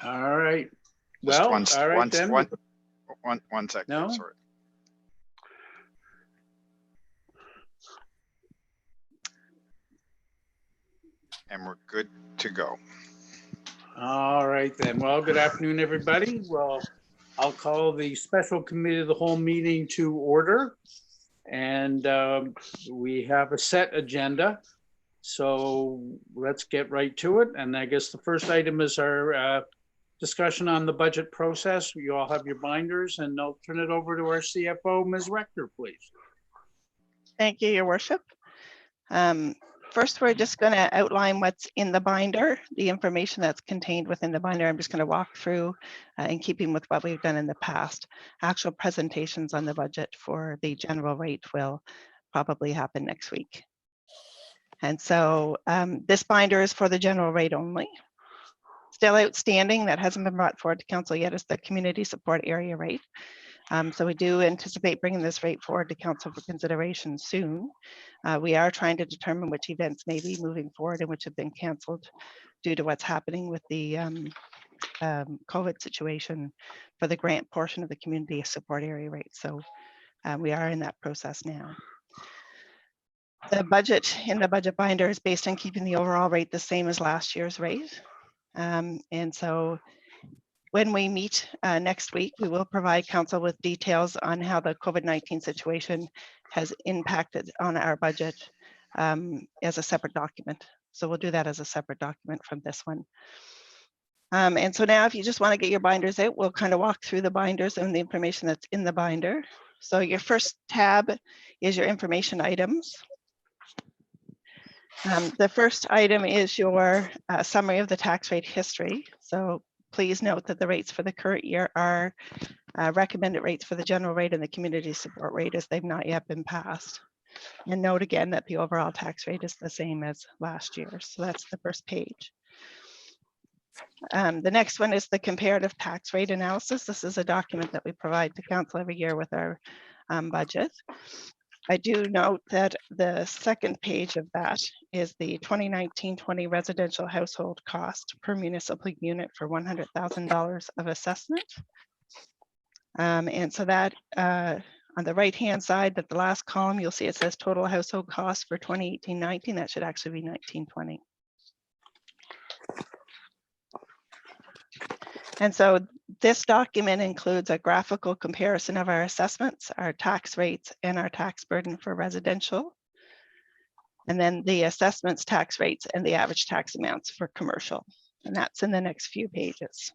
All right. Just Well, all right then. One second. No? Sorry. And we're good to go. All right then. Well, good afternoon, everybody. Well, I'll call the special committee of the whole meeting to order. And we have a set agenda. So let's get right to it. And I guess the first item is our discussion on the budget process. You all have your binders, and I'll turn it over to our CFO, Ms. Rector, please. Thank you, Your Worship. First, we're just going to outline what's in the binder, the information that's contained within the binder. I'm just going to walk through in keeping with what we've done in the past. Actual presentations on the budget for the general rate will probably happen next week. And so this binder is for the general rate only. Still outstanding, that hasn't been brought forward to council yet, is the community support area rate. So we do anticipate bringing this rate forward to council for consideration soon. We are trying to determine which events may be moving forward and which have been canceled due to what's happening with the COVID situation for the grant portion of the community support area rate. So we are in that process now. The budget in the budget binder is based on keeping the overall rate the same as last year's rate. And so when we meet next week, we will provide council with details on how the COVID-19 situation has impacted on our budget as a separate document. So we'll do that as a separate document from this one. And so now if you just want to get your binders out, we'll kind of walk through the binders and the information that's in the binder. So your first tab is your information items. The first item is your summary of the tax rate history. So please note that the rates for the current year are recommended rates for the general rate and the community support rate, as they've not yet been passed. And note again that the overall tax rate is the same as last year. So that's the first page. The next one is the comparative tax rate analysis. This is a document that we provide to council every year with our budget. I do note that the second page of that is the 2019-20 residential household cost per municipal unit for $100,000 of assessment. And so that on the right-hand side, at the last column, you'll see it says total household cost for 2018-19. That should actually be 19-20. And so this document includes a graphical comparison of our assessments, our tax rates, and our tax burden for residential, and then the assessments, tax rates, and the average tax amounts for commercial. And that's in the next few pages.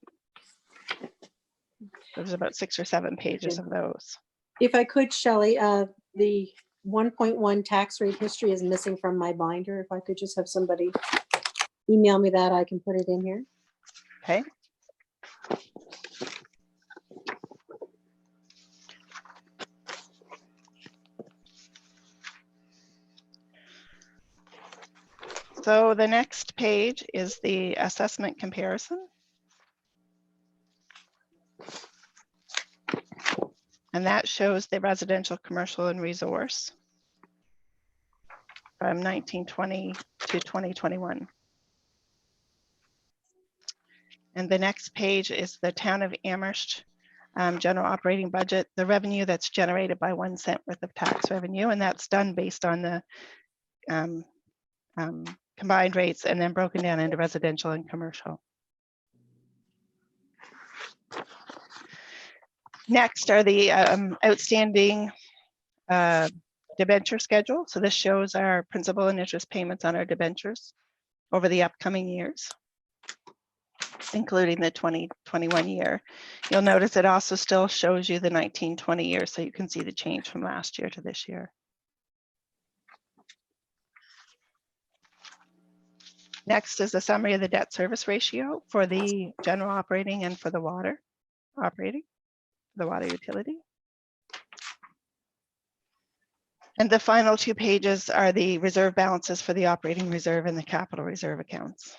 There's about 6 or 7 pages of those. If I could, Shelley, the 1.1 tax rate history is missing from my binder. If I could just have somebody email me that, I can put it in here. Okay. So the next page is the assessment comparison. And that shows the residential, commercial, and resource from 1920 to 2021. And the next page is the town of Amherst general operating budget, the revenue that's generated by 1 cent worth of tax revenue. And that's done based on the combined rates and then broken down into residential and commercial. Next are the outstanding debenture schedule. So this shows our principal and interest payments on our debentures over the upcoming years, including the 2021 year. You'll notice it also still shows you the 19-20 year, so you can see the change from last year to this year. Next is a summary of the debt service ratio for the general operating and for the water operating, the water utility. And the final 2 pages are the reserve balances for the operating reserve and the capital reserve accounts.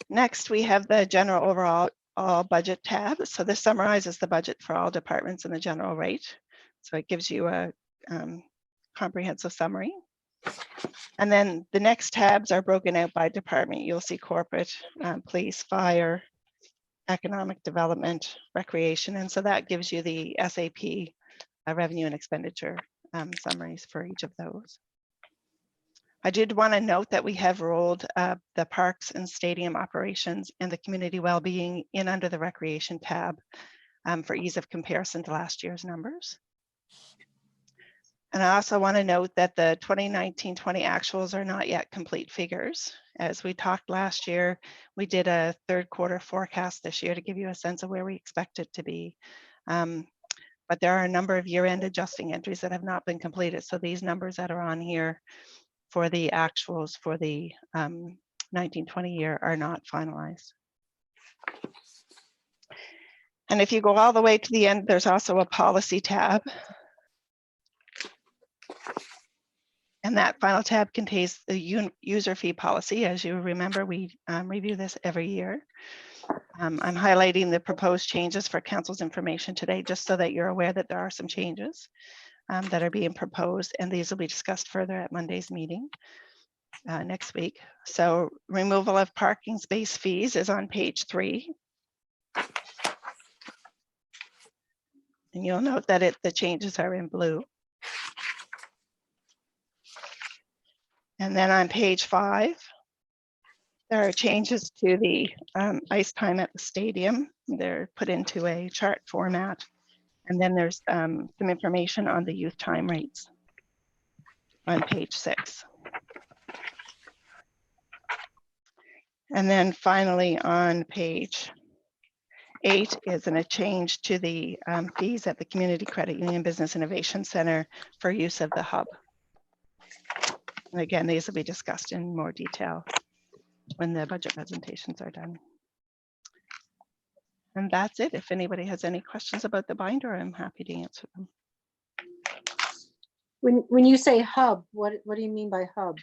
Next, we have the general overall budget tab. So this summarizes the budget for all departments in the general rate. So it gives you a comprehensive summary. And then the next tabs are broken out by department. You'll see corporate, police, fire, economic development, recreation. And so that gives you the SAP revenue and expenditure summaries for each of those. I did want to note that we have rolled the parks and stadium operations and the community well-being in under the recreation tab for ease of comparison to last year's numbers. And I also want to note that the 2019-20 actuals are not yet complete figures. As we talked last year, we did a third quarter forecast this year to give you a sense of where we expect it to be. But there are a number of year-end adjusting entries that have not been completed. So these numbers that are on here for the actuals for the 19-20 year are not finalized. And if you go all the way to the end, there's also a policy tab. And that final tab contains the user fee policy. As you remember, we review this every year. I'm highlighting the proposed changes for council's information today, just so that you're aware that there are some changes that are being proposed, and these will be discussed further at Monday's meeting next week. So removal of parking space fees is on page 3. And you'll note that the changes are in blue. And then on page 5, there are changes to the ice time at the stadium. They're put into a chart format. And then there's some information on the youth time rates on page 6. And then finally on page 8 is a change to the fees at the Community Credit Union Business Innovation Center for use of the hub. And again, these will be discussed in more detail when the budget presentations are done. And that's it. If anybody has any questions about the binder, I'm happy to answer them. When you say hub, what do you mean by hub?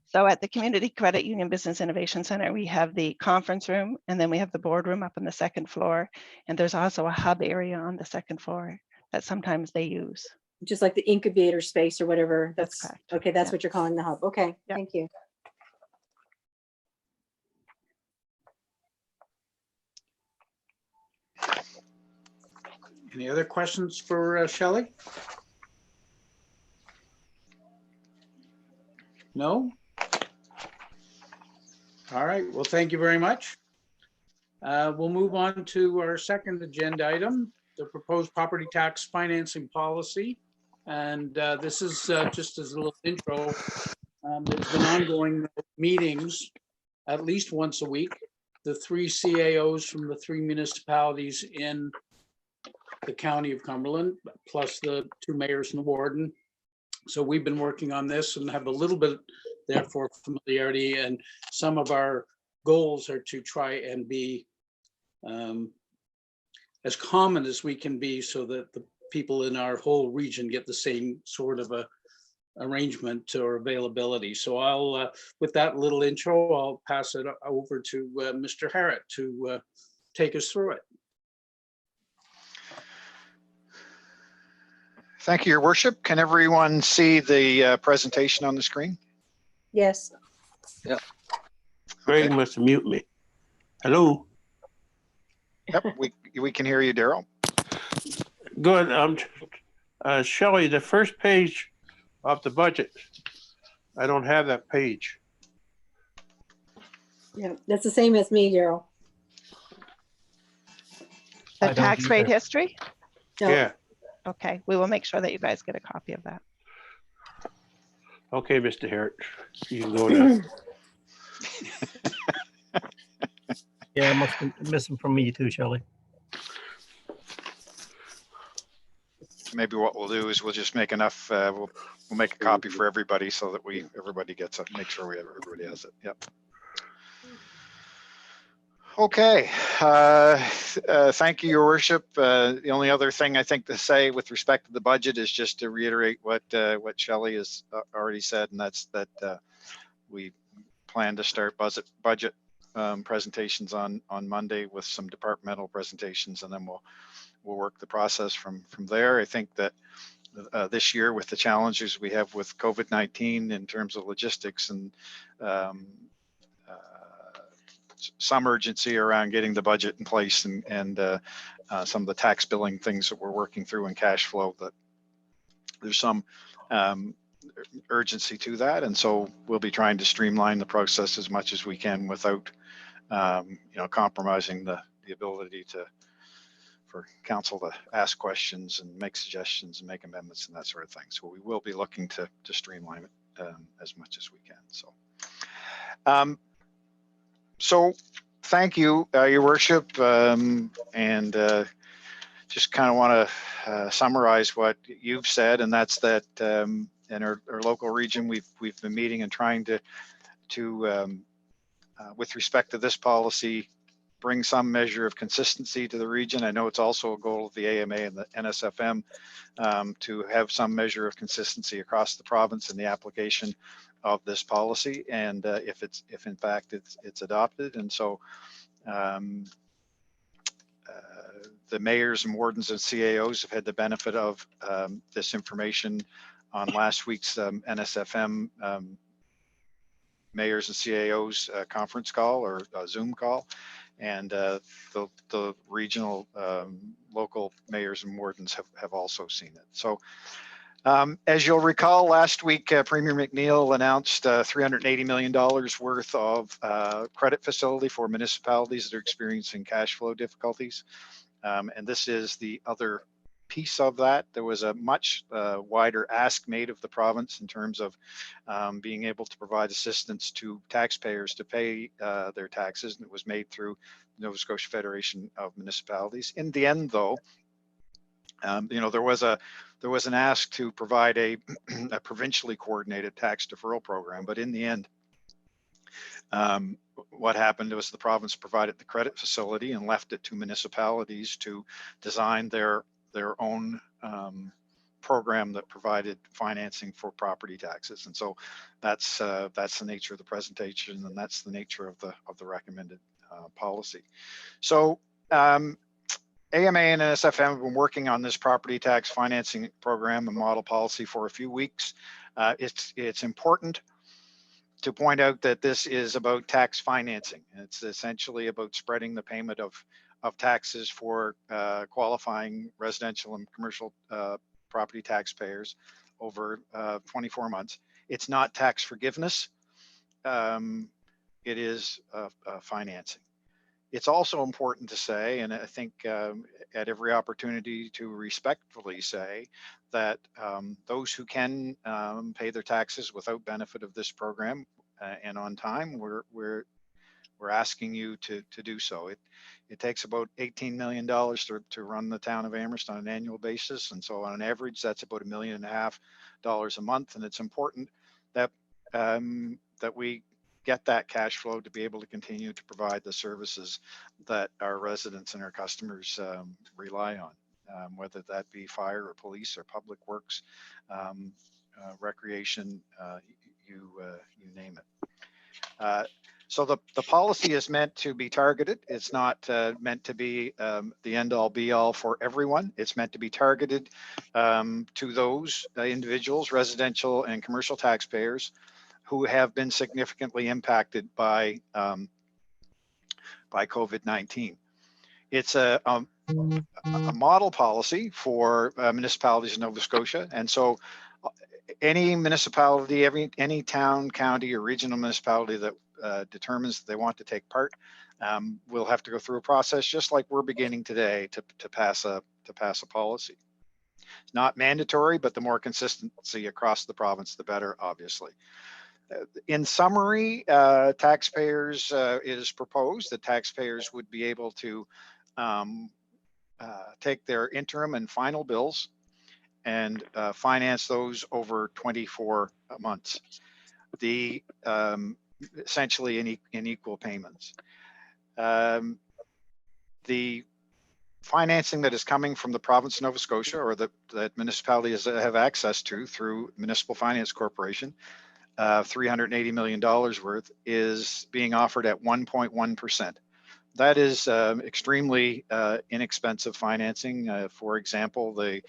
So at the Community Credit Union Business Innovation Center, we have the conference room, and then we have the boardroom up on the 2nd floor. And there's also a hub area on the 2nd floor that sometimes they use. Just like the incubator space or whatever. That's correct. Okay, that's Yeah. what you're calling the hub. Okay, Yeah. thank you. Any other questions for Shelley? No? All right, well, thank you very much. We'll move on to our second agenda item, the proposed property tax financing policy. And this is just as a little intro. There's been ongoing meetings at least once a week. The 3 CAOs from the 3 municipalities in the county of Cumberland, plus the 2 mayors and the warden. So we've been working on this and have a little bit, therefore, familiarity, and some of our goals are to try and be as common as we can be so that the people in our whole region get the same sort of a arrangement or availability. So I'll, with that little intro, I'll pass it over to Mr. Harrett to take us through it. Thank you, Your Worship. Can everyone see the presentation on the screen? Yes. Greg must have muted me. Hello. Yep, we can hear you, Daryl. Good. Shelley, the first page of the budget, I don't have that page. Yeah, that's the same as me, Daryl. The tax rate history? No. Yeah. Okay, we will make sure that you guys get a copy of that. Okay, Mr. Harrett, you can go now. Yeah, I must be missing from me too, Shelley. Maybe what we'll do is we'll just make enough, we'll make a copy for everybody so that everybody gets it, make sure everybody has it. Yep. Okay, thank you, Your Worship. The only other thing I think to say with respect to the budget is just to reiterate what Shelley has already said, and that's that we plan to start budget presentations on Monday with some departmental presentations, and then we'll work the process from there. I think that this year with the challenges we have with COVID-19 in terms of logistics and some urgency around getting the budget in place and some of the tax billing things that we're working through in cash flow, that there's some urgency to that. And so we'll be trying to streamline the process as much as we can without compromising the ability for council to ask questions and make suggestions and make amendments and that sort of thing. So we will be looking to streamline it as much as we can. So thank you, Your Worship, and just kind of want to summarize what you've said, and that's that in our local region, we've been meeting and trying to with respect to this policy, bring some measure of consistency to the region. I know it's also a goal of the AMA and the NSFM to have some measure of consistency across the province in the application of this policy, and if in fact it's adopted. And so the mayors and wardens and CAOs have had the benefit of this information on last week's NSFM mayors and CAOs conference call or Zoom call, and the regional local mayors and wardens have also seen it. So as you'll recall, last week Premier McNeil announced $380 million worth of credit facility for municipalities that are experiencing cash flow difficulties, and this is the other piece of that. There was a much wider ask made of the province in terms of being able to provide assistance to taxpayers to pay their taxes, and it was made through Nova Scotia Federation of Municipalities. In the end, though, there was an ask to provide a provincially coordinated tax deferral program, but in the end, what happened was the province provided the credit facility and left it to municipalities to design their own program that provided financing for property taxes. And so that's the nature of the presentation, and that's the nature of the recommended policy. So AMA and NSFM have been working on this property tax financing program and model policy for a few weeks. It's important to point out that this is about tax financing. It's essentially about spreading the payment of taxes for qualifying residential and commercial property taxpayers over 24 months. It's not tax forgiveness. It is financing. It's also important to say, and I think at every opportunity to respectfully say, that those who can pay their taxes without benefit of this program and on time, we're asking you to do so. It takes about $18 million to run the town of Amherst on an annual basis, and so on an average, that's about $1.5 million a month. And it's important that that we get that cash flow to be able to continue to provide the services that our residents and our customers rely on, whether that be fire or police or public works, recreation, you name it. So the policy is meant to be targeted. It's not meant to be the end all be all for everyone. It's meant to be targeted to those individuals, residential and commercial taxpayers who have been significantly impacted by COVID-19. It's a model policy for municipalities in Nova Scotia, and so any municipality, any town, county, or regional municipality that determines that they want to take part will have to go through a process, just like we're beginning today, to pass a policy. It's not mandatory, but the more consistency across the province, the better, obviously. In summary, taxpayers, it is proposed that taxpayers would be able to take their interim and final bills and finance those over 24 months, essentially in equal payments. The financing that is coming from the province of Nova Scotia, or that municipalities have access to through Municipal Finance Corporation, $380 million worth, is being offered at 1.1%. That is extremely inexpensive financing. For example, the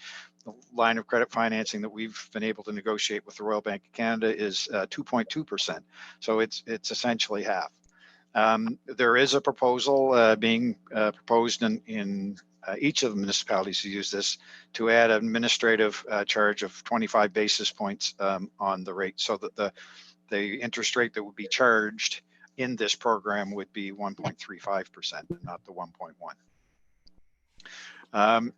line of credit financing that we've been able to negotiate with the Royal Bank of Canada is 2.2%. So it's essentially half. There is a proposal being proposed in each of the municipalities to use this to add an administrative charge of 25 basis points on the rate, so that the interest rate that would be charged in this program would be 1.35%, not the 1.1.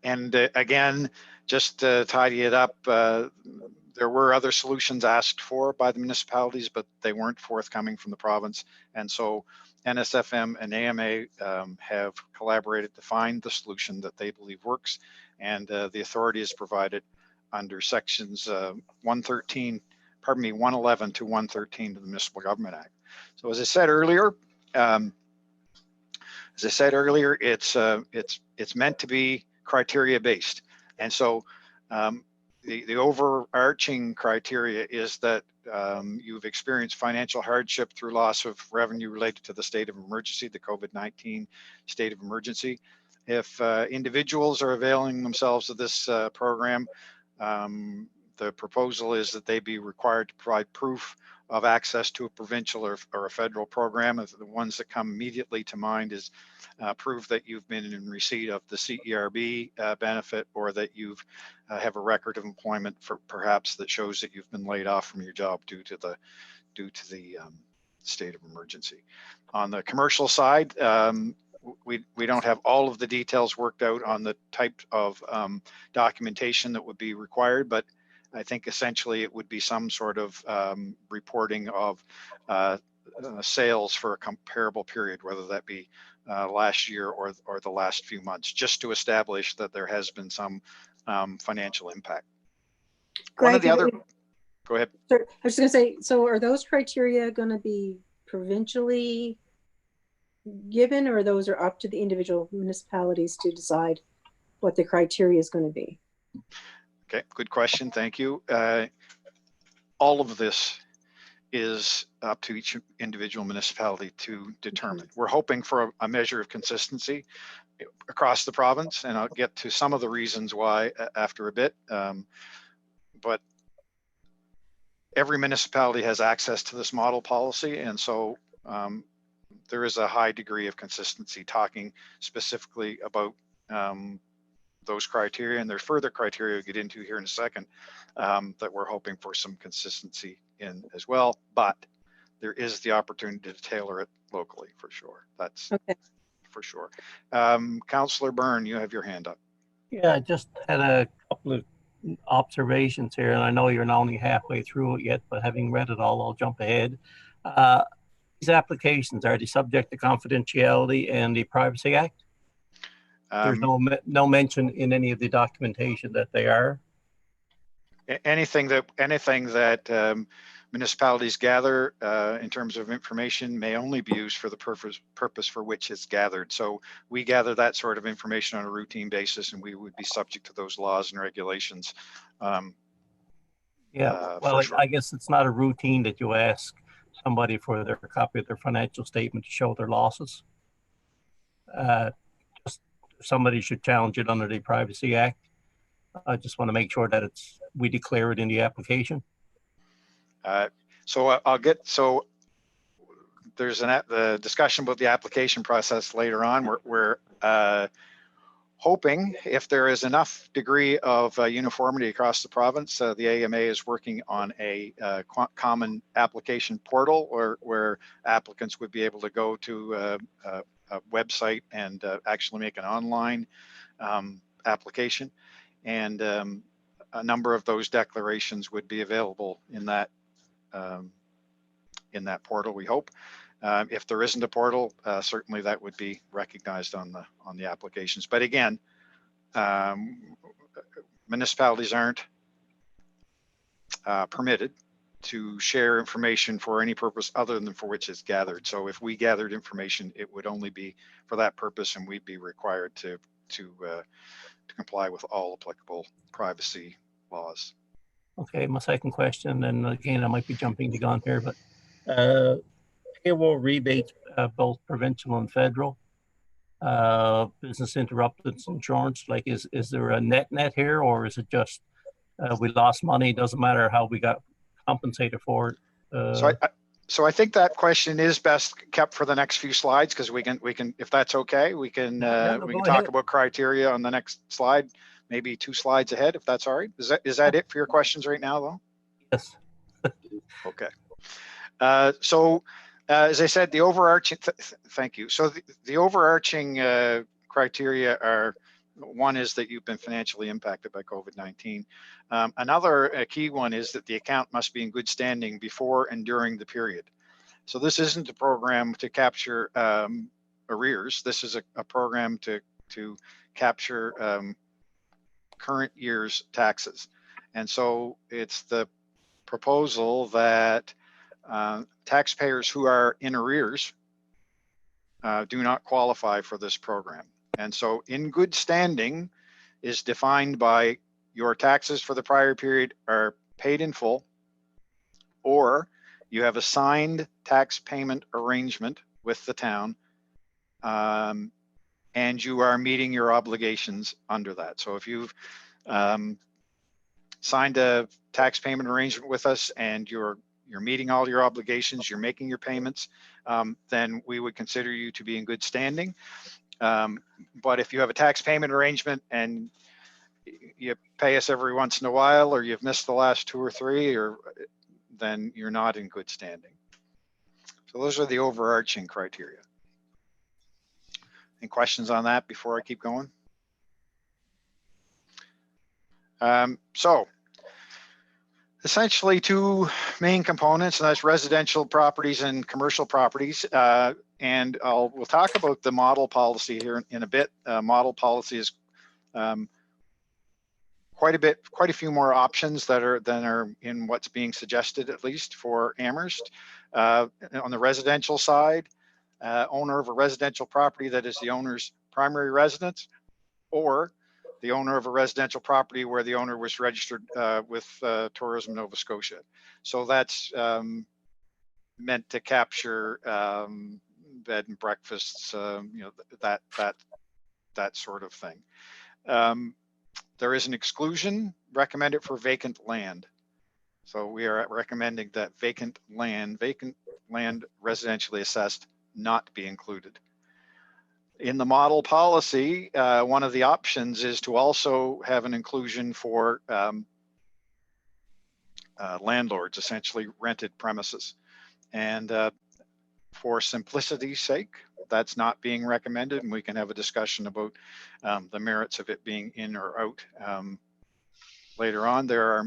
And again, just to tidy it up, there were other solutions asked for by the municipalities, but they weren't forthcoming from the province. And so NSFM and AMA have collaborated to find the solution that they believe works. And the authority is provided under sections 111 to 113 of the Municipal Government Act. So as I said earlier, it's meant to be criteria based. And so the overarching criteria is that you've experienced financial hardship through loss of revenue related to the state of emergency, the COVID-19 state of emergency. If individuals are availing themselves of this program, the proposal is that they be required to provide proof of access to a provincial or a federal program. The ones that come immediately to mind is proof that you've been in receipt of the CERB benefit, or that you've have a record of employment for perhaps that shows that you've been laid off from your job due to the state of emergency. On the commercial side, we don't have all of the details worked out on the type of documentation that would be required, but I think essentially it would be some sort of reporting of sales for a comparable period, whether that be last year or the last few months, just to establish that there has been some financial impact. Greg, One of the other, go ahead. I was just going to say, so are those criteria going to be provincially given, or those are up to the individual municipalities to decide what the criteria is going to be? Okay, good question. Thank you. All of this is up to each individual municipality to determine. We're hoping for a measure of consistency across the province, and I'll get to some of the reasons why after a bit. But every municipality has access to this model policy, and so there is a high degree of consistency talking specifically about those criteria, and there's further criteria we'll get into here in a second that we're hoping for some consistency in as well, but there is the opportunity to tailor it locally for sure. That's okay. For sure. Councillor Byrne, you have your hand up. Yeah, I just had a couple of observations here, and I know you're not only halfway through it yet, but having read it all, I'll jump ahead. These applications, are they subject to confidentiality and the Privacy Act? There's no mention in any of the documentation that they are. Anything that municipalities gather in terms of information may only be used for the purpose for which it's gathered. So we gather that sort of information on a routine basis, and we would be subject to those laws and regulations. Yeah, well, sure. I guess it's not a routine that you ask somebody for their copy of their financial statement to show their losses. Just somebody should challenge it under the Privacy Act. I just want to make sure that we declare it in the application. So there's the discussion about the application process later on. We're hoping, if there is enough degree of uniformity across the province, the AMA is working on a common application portal where applicants would be able to go to a website and actually make an online application, and a number of those declarations would be available in that portal, we hope. If there isn't a portal, certainly that would be recognized on the applications. But again, municipalities aren't permitted to share information for any purpose other than for which it's gathered. So if we gathered information, it would only be for that purpose, and we'd be required to comply with all applicable privacy laws. Okay, my second question, and again, I might be jumping the gun here, but payroll rebates, both provincial and federal, business interruptions insurance? Like, is there a net here, or is it just we lost money? Doesn't matter how we got compensated for it. So I think that question is best kept for the next few slides, because we can, if that's okay, we can talk about criteria on the next slide, maybe 2 slides ahead, if that's all right. Is that it for your questions right now, though? Yes. Okay. So as I said, the overarching, thank you. So the overarching criteria are, one is that you've been financially impacted by COVID-19. Another key one is that the account must be in good standing before and during the period. So this isn't a program to capture arrears. This is a program to capture current year's taxes. And so it's the proposal that taxpayers who are in arrears do not qualify for this program. And so in good standing is defined by your taxes for the prior period are paid in full, or you have a signed tax payment arrangement with the town, and you are meeting your obligations under that. So if you've signed a tax payment arrangement with us and you're meeting all your obligations, you're making your payments, then we would consider you to be in good standing. But if you have a tax payment arrangement and you pay us every once in a while, or you've missed the last 2 or 3, or then you're not in good standing. So those are the overarching criteria. Any questions on that before I keep going? So essentially 2 main components, and that's residential properties and commercial properties. And we'll talk about the model policy here in a bit. Model policy is quite a few more options than are in what's being suggested, at least for Amherst. On the residential side, owner of a residential property that is the owner's primary residence, or the owner of a residential property where the owner was registered with Tourism Nova Scotia. So that's meant to capture bed and breakfasts, that sort of thing. There is an exclusion recommended for vacant land. So we are recommending that vacant land residentially assessed not be included. In the model policy, one of the options is to also have an inclusion for landlords, essentially rented premises. And for simplicity's sake, that's not being recommended, and we can have a discussion about the merits of it being in or out later on. There are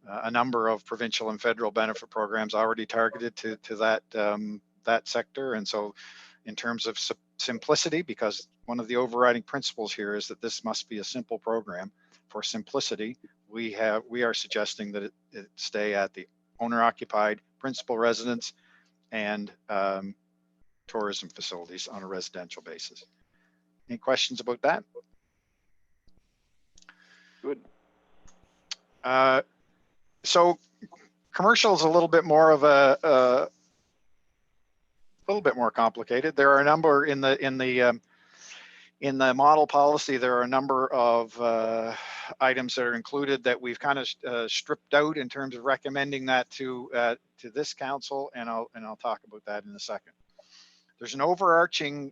a number of provincial and federal benefit programs already targeted to that sector. And so in terms of simplicity, because one of the overriding principles here is that this must be a simple program, for simplicity, we are suggesting that it stay at the owner-occupied principal residence and tourism facilities on a residential basis. Any questions about that? Good. So commercial is a little bit more of a little bit more complicated. There are a number in the model policy. There are a number of items that are included that we've kind of stripped out in terms of recommending that to this council, and I'll talk about that in a second. There's an overarching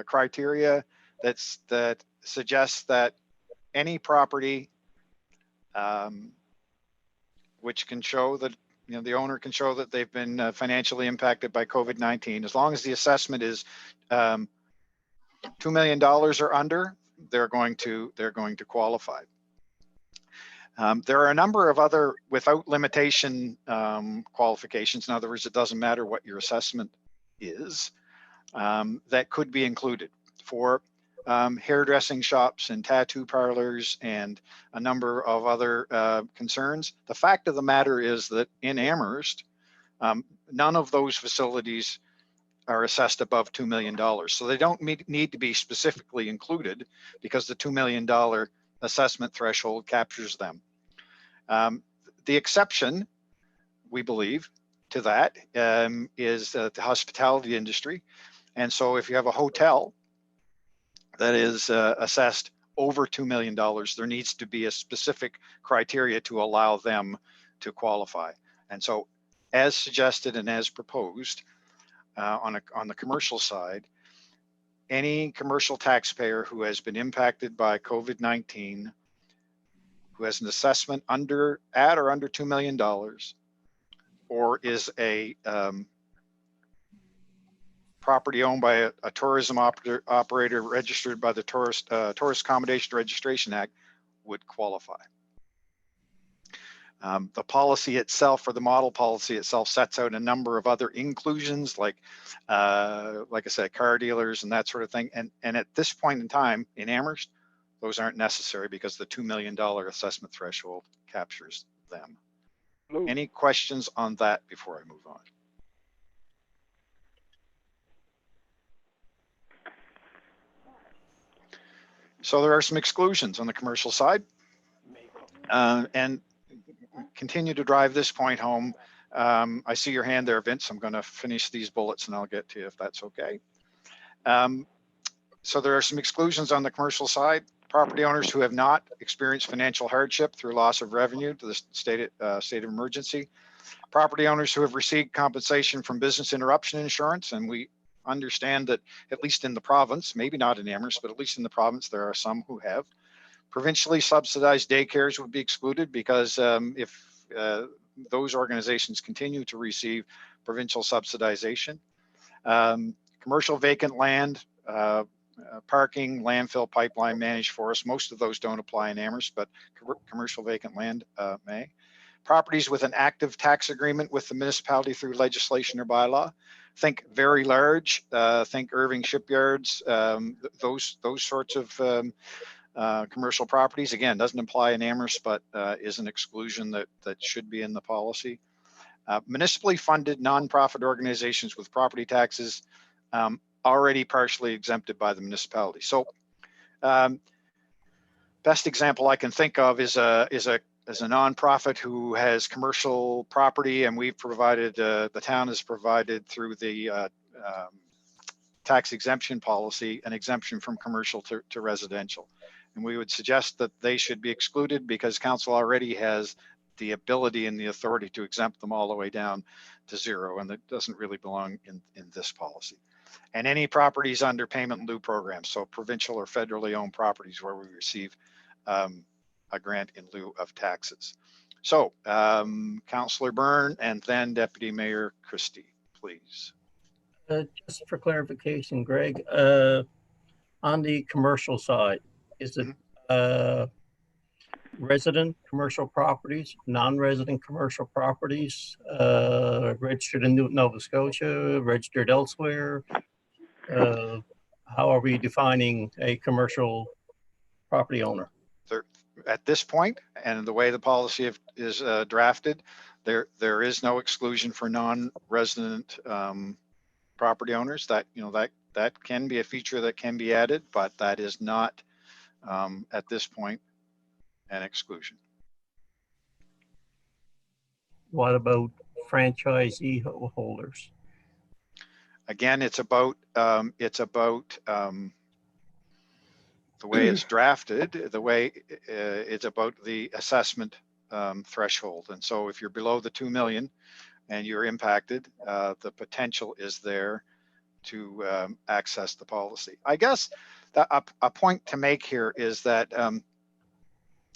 criteria that suggests that any property which can show that the owner can show that they've been financially impacted by COVID-19, as long as the assessment is $2 million or under, they're going to qualify. There are a number of other without limitation qualifications. In other words, it doesn't matter what your assessment is, that could be included for hairdressing shops and tattoo parlors and a number of other concerns. The fact of the matter is that in Amherst, none of those facilities are assessed above $2 million. So they don't need to be specifically included because the $2 million assessment threshold captures them. The exception, we believe, to that is the hospitality industry. And so if you have a hotel that is assessed over $2 million, there needs to be a specific criteria to allow them to qualify. And so as suggested and as proposed on the commercial side, any commercial taxpayer who has been impacted by COVID-19, who has an assessment at or under $2 million, or is a property owned by a tourism operator registered by the Tourist Accommodation Registration Act would qualify. The policy itself, or the model policy itself, sets out a number of other inclusions, like I said, car dealers and that sort of thing. And at this point in time in Amherst, those aren't necessary because the $2 million assessment threshold captures them. Ooh. Any questions on that before I move on? So there are some exclusions on the commercial side, and continue to drive this point home. I see your hand there, Vince. I'm going to finish these bullets and I'll get to you if that's okay. So there are some exclusions on the commercial side. Property owners who have not experienced financial hardship through loss of revenue to the state of emergency. Property owners who have received compensation from business interruption insurance, and we understand that at least in the province, maybe not in Amherst, but at least in the province, there are some who have. Provincially subsidized daycares would be excluded because if those organizations continue to receive provincial subsidization. Commercial vacant land, parking, landfill, pipeline, managed forest, most of those don't apply in Amherst, but commercial vacant land may. Properties with an active tax agreement with the municipality through legislation or bylaw. Think very large, think Irving shipyards, those sorts of commercial properties. Again, doesn't apply in Amherst, but is an exclusion that should be in the policy. Municipally funded nonprofit organizations with property taxes already partially exempted by the municipality. So best example I can think of is a nonprofit who has commercial property, and we've provided, the town has provided through the tax exemption policy, an exemption from commercial to residential. And we would suggest that they should be excluded because council already has the ability and the authority to exempt them all the way down to zero, and that doesn't really belong in this policy. And any properties under payment in lieu programs, so provincial or federally owned properties where we receive a grant in lieu of taxes. So Councillor Byrne and then Deputy Mayor Christie, please. Just for clarification, Greg, on the commercial side, is it resident commercial properties, non-resident commercial properties, registered in Nova Scotia, registered elsewhere? How are we defining a commercial property owner? At this point, and the way the policy is drafted, there is no exclusion for non-resident property owners. That that can be a feature that can be added, but that is not at this point an exclusion. What about franchisee holders? Again, it's about the way it's drafted, the way it's about the assessment threshold. And so if you're below the 2 million and you're impacted, the potential is there to access the policy. I guess that a point to make here is that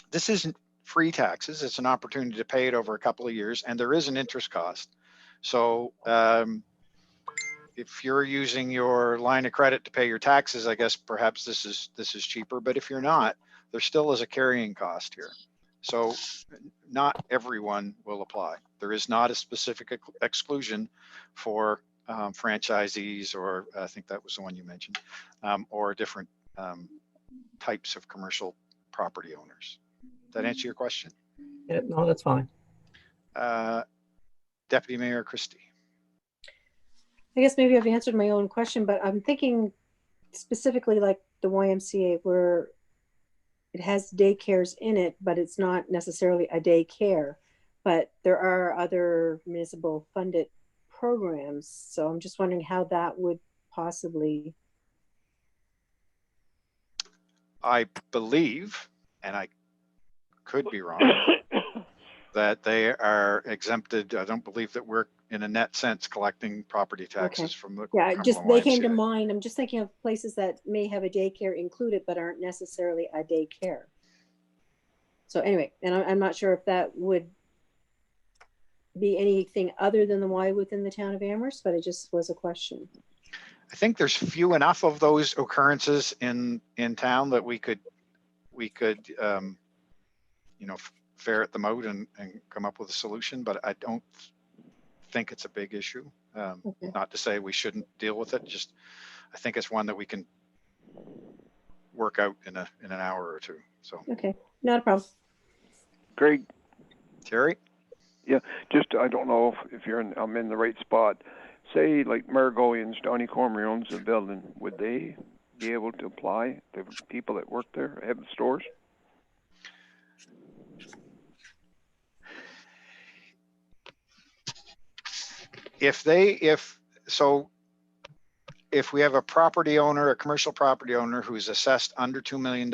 this isn't free taxes. It's an opportunity to pay it over a couple of years, and there is an interest cost. So if you're using your line of credit to pay your taxes, I guess perhaps this is cheaper, but if you're not, there still is a carrying cost here. So not everyone will apply. There is not a specific exclusion for franchisees, or I think that was the one you mentioned, or different types of commercial property owners. Does that answer your question? Yeah, no, that's fine. Deputy Mayor Christie. I guess maybe I've answered my own question, but I'm thinking specifically like the YMCA, where it has daycares in it, but it's not necessarily a daycare, but there are other municipal funded programs. So I'm just wondering how that would possibly. I believe, and I could be wrong, that they are exempted. I don't believe that we're in a net sense collecting property taxes from the Yeah, just Cumberland they came to YMCA. mind. I'm just thinking of places that may have a daycare included, but aren't necessarily a daycare. So anyway, and I'm not sure if that would be anything other than the Y within the town of Amherst, but it just was a question. I think there's few enough of those occurrences in town that we could ferret them out and come up with a solution, but I don't think it's a big issue. Okay. Not to say we shouldn't deal with it, just I think it's one that we can work out in an hour or two. So Okay, not a problem. Greg, Terry? yeah, just I don't know if I'm in the right spot. Say like Margolians, Donnie Cormier owns the building. Would they be able to apply? The people that work there have the stores? If we have a property owner, a commercial property owner who's assessed under $2 million,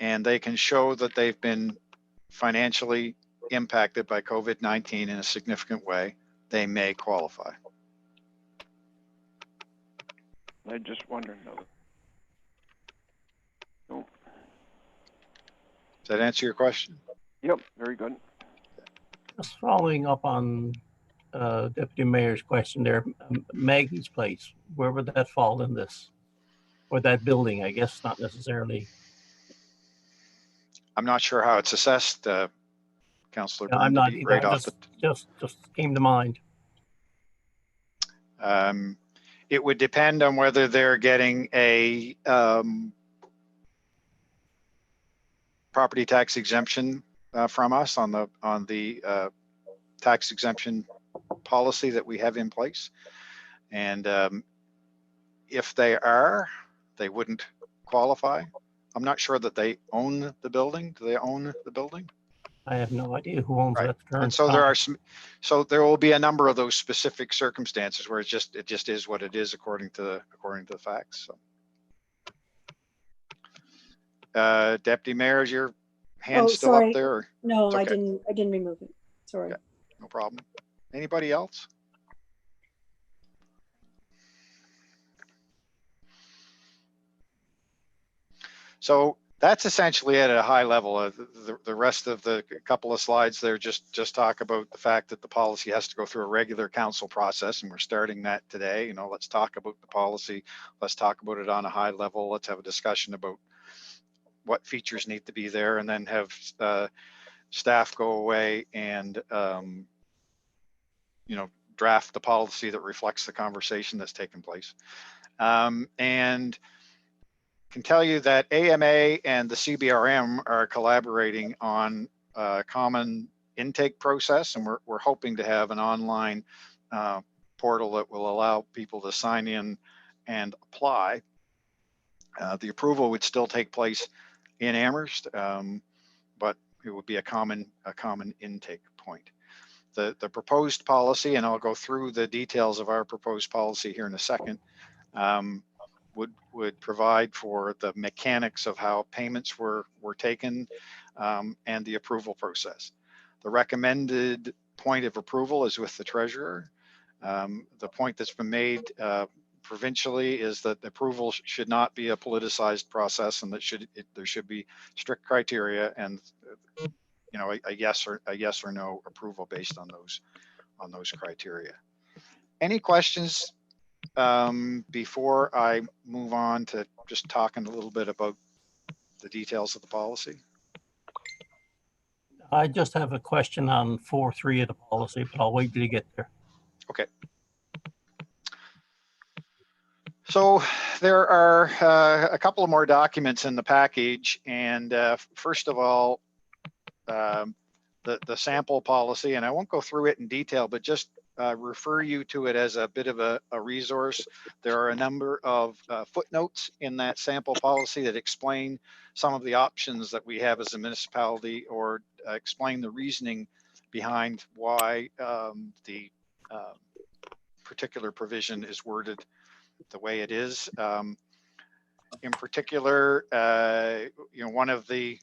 and they can show that they've been financially impacted by COVID-19 in a significant way, they may qualify. I just wondering. No. Does that answer your question? Yep, very good. Just following up on Deputy Mayor's question there, Maggie's place, where would that fall in this? Or that building, I guess, not necessarily. I'm not sure how it's assessed, Councillor Yeah, Byrne, I'm to not be either. right off the Just came to mind. It would depend on whether they're getting a property tax exemption from us on the tax exemption policy that we have in place. And if they are, they wouldn't qualify. I'm not sure that they own the building. Do they own the building? I have no idea who owns Right. that current. And so there will be a number of those specific circumstances where it just is what it is according to the facts. So. Deputy Mayor, is your hand still up there? Or? No, Okay. I didn't remove it. Sorry. Okay. No problem. Anybody else? So that's essentially it at a high level. The rest of the couple of slides there just talk about the fact that the policy has to go through a regular council process, and we're starting that today. Let's talk about the policy. Let's talk about it on a high level. Let's have a discussion about what features need to be there, and then have staff go away and draft the policy that reflects the conversation that's taken place. And can tell you that AMA and the CBRM are collaborating on a common intake process, and we're hoping to have an online portal that will allow people to sign in and apply. The approval would still take place in Amherst, but it would be a common intake point. The proposed policy, and I'll go through the details of our proposed policy here in a second, would provide for the mechanics of how payments were taken and the approval process. The recommended point of approval is with the treasurer. The point that's been made provincially is that approval should not be a politicized process, and that there should be strict criteria and a yes or no approval based on those criteria. Any questions before I move on to just talking a little bit about the details of the policy? I just have a question on 4.3 of the policy, but I'll wait till you get there. Okay. So there are a couple of more documents in the package, and first of all, the sample policy, and I won't go through it in detail, but just refer you to it as a bit of a resource. There are a number of footnotes in that sample policy that explain some of the options that we have as a municipality, or explain the reasoning behind why the particular provision is worded the way it is. In particular, you know, one of the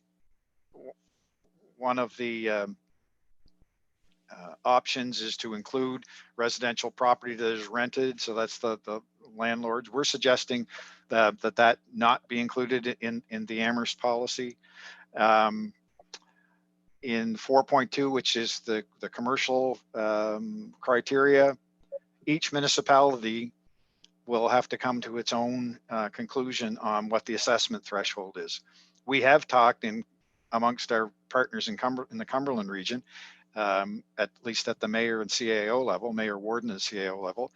options is to include residential property that is rented. So that's the landlords. We're suggesting that not be included in the Amherst policy. In 4.2, which is the commercial criteria, each municipality will have to come to its own conclusion on what the assessment threshold is. We have talked amongst our partners in the Cumberland region, at least at the mayor and CAO level, mayor warden and CAO level,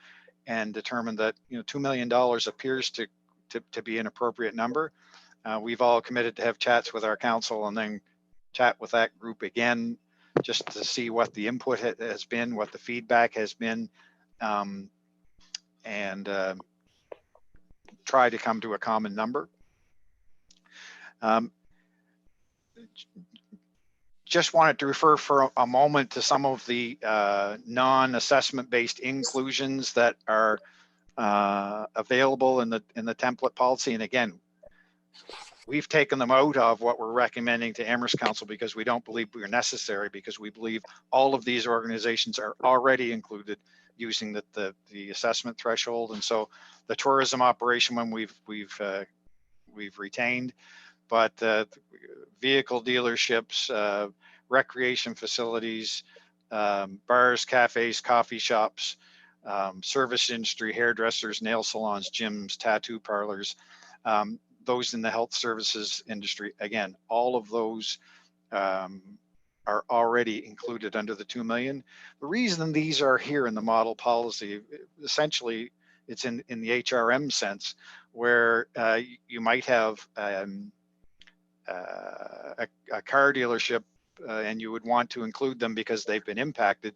and determined that, you know, $2 million appears to be an appropriate number. We've all committed to have chats with our council and then chat with that group again, just to see what the input has been, what the feedback has been, and try to come to a common number. Just wanted to refer for a moment to some of the non-assessment based inclusions that are available in the template policy. And again, we've taken them out of what we're recommending to Amherst Council because we don't believe we are necessary, because we believe all of these organizations are already included using the assessment threshold. And so the tourism operation one we've retained, but vehicle dealerships, recreation facilities, bars, cafes, coffee shops, service industry, hairdressers, nail salons, gyms, tattoo parlors, those in the health services industry. Again, all of those are already included under the 2 million. The reason these are here in the model policy, essentially it's in the HRM sense, where you might have a car dealership and you would want to include them because they've been impacted,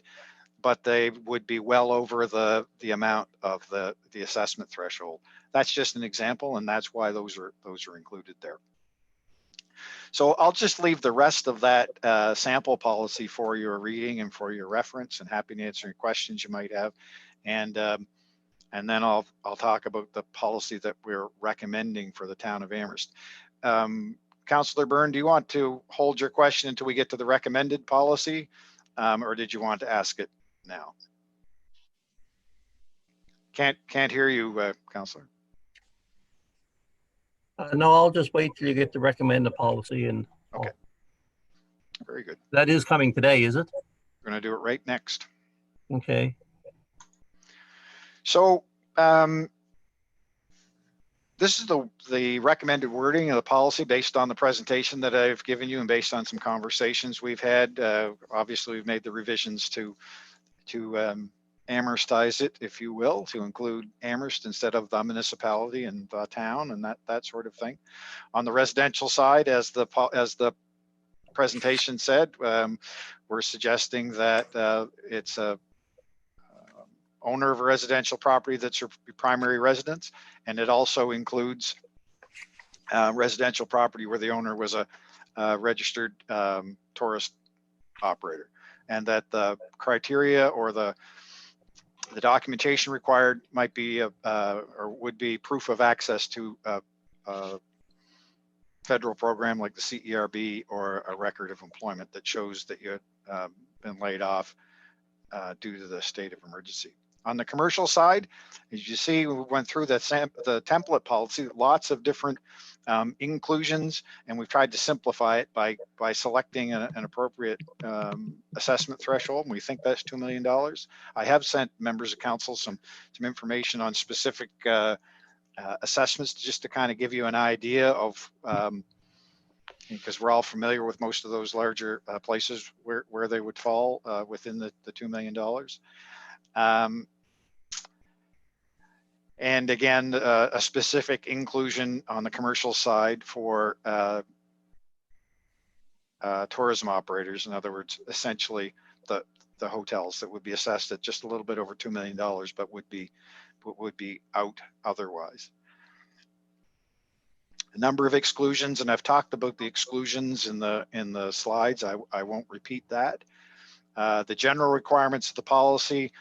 but they would be well over the amount of the assessment threshold. That's just an example, and that's why those are included there. So I'll just leave the rest of that sample policy for your reading and for your reference, and happy to answer any questions you might have. And then I'll talk about the policy that we're recommending for the town of Amherst. Councillor Byrne, do you want to hold your question until we get to the recommended policy, or did you want to ask it now? Can't hear you, Councillor. No, I'll just wait till you get the recommended policy. And okay, very good. That is coming today, is it? We're going to do it right next. Okay. So this is the recommended wording of the policy based on the presentation that I've given you and based on some conversations we've had. Obviously, we've made the revisions to Amherstize it, if you will, to include Amherst instead of the municipality and the town and that sort of thing. On the residential side, as the presentation said, we're suggesting that it's a owner of a residential property that's your primary residence, and it also includes residential property where the owner was a registered tourist operator, and that the criteria or the documentation required might be or would be proof of access to a federal program like the CERB, or a record of employment that shows that you had been laid off due to the state of emergency. On the commercial side, as you see, we went through the template policy, lots of different inclusions, and we've tried to simplify it by selecting an appropriate assessment threshold. And we think that's $2 million. I have sent members of council some information on specific assessments just to kind of give you an idea of, because we're all familiar with most of those larger places where they would fall within the $2 million. And again, a specific inclusion on the commercial side for tourism operators. In other words, essentially the hotels that would be assessed at just a little bit over $2 million, but would be out otherwise. A number of exclusions, and I've talked about the exclusions in the slides. I won't repeat that. The general requirements of the policy.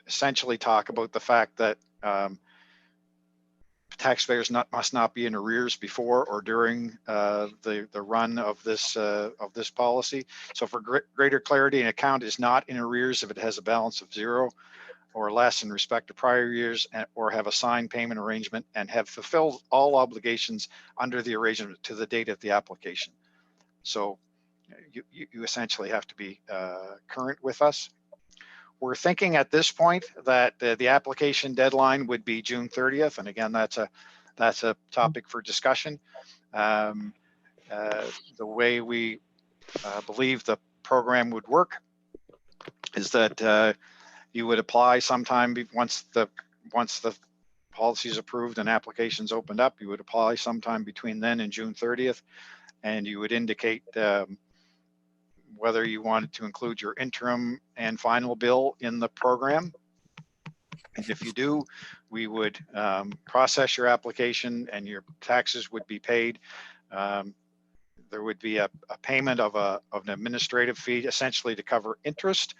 essentially talk about the fact that taxpayers must not be in arrears before or during the run of this policy. So for greater clarity, an account is not in arrears if it has a balance of 0 or less in respect to prior years, or have a signed payment arrangement and have fulfilled all obligations under the arrangement to the date of the application. So you essentially have to be current with us. We're thinking at this point that the application deadline would be June 30th. And again, that's a topic for discussion. The way we believe the program would work is that you would apply sometime once the policy is approved and applications opened up. You would apply sometime between then and June 30th, and you would indicate whether you wanted to include your interim and final bill in the program. And if you do, we would process your application and your taxes would be paid. There would be a payment of an administrative fee, essentially to cover interest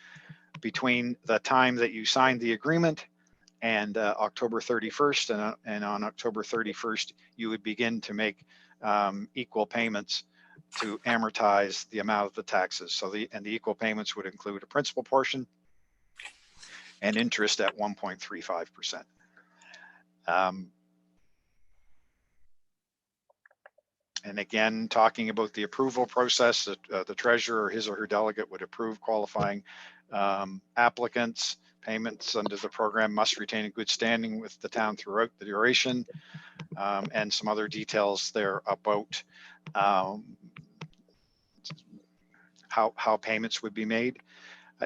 between the time that you signed the agreement and October 31st. And on October 31st, you would begin to make equal payments to amortize the amount of the taxes. So the equal payments would include a principal portion and interest at 1.35%. And again, talking about the approval process, the treasurer or his or her delegate would approve qualifying applicants. Payments under the program must retain a good standing with the town throughout the duration, and some other details there about how payments would be made.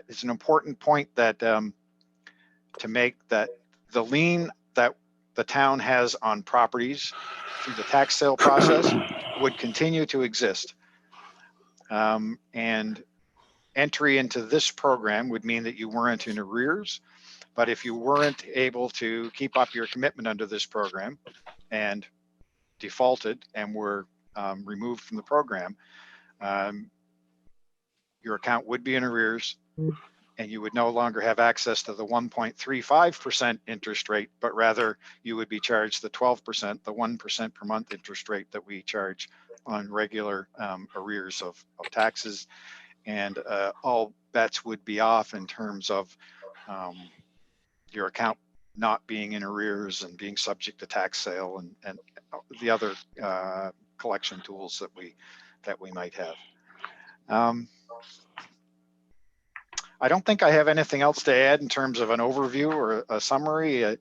It's an important point that to make, that the lien that the town has on properties through the tax sale process would continue to exist. And entry into this program would mean that you weren't in arrears, but if you weren't able to keep up your commitment under this program and defaulted and were removed from the program, your account would be in arrears and you would no longer have access to the 1.35% interest rate, but rather you would be charged the 12%, the 1% per month interest rate that we charge on regular arrears of taxes. And all bets would be off in terms of your account not being in arrears and being subject to tax sale and the other collection tools that we might have. I don't think I have anything else to add in terms of an overview or a summary.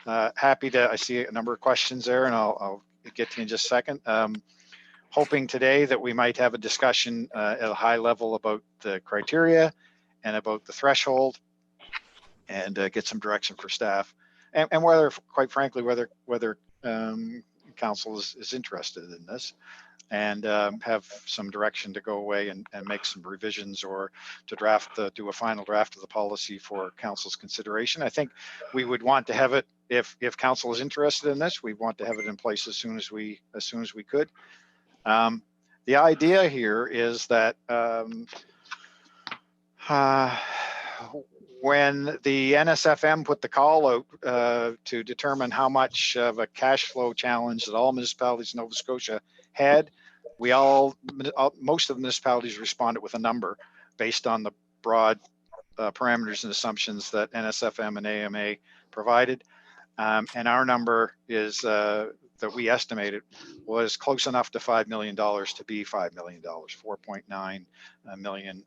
Happy to, I see a number of questions there, and I'll get to you in just a second. Hoping today that we might have a discussion at a high level about the criteria and about the threshold, and get some direction for staff, and whether, quite frankly, whether council is interested in this, and have some direction to go away and make some revisions, or to do a final draft of the policy for council's consideration. I think we would want to have it, if council is interested in this, we want to have it in place as soon as we could. The idea here is that when the NSFM put the call out to determine how much of a cash flow challenge that all municipalities in Nova Scotia had, most of the municipalities responded with a number based on the broad parameters and assumptions that NSFM and AMA provided. And our number is that we estimated was close enough to $5 million to be $5 million, 4.9 million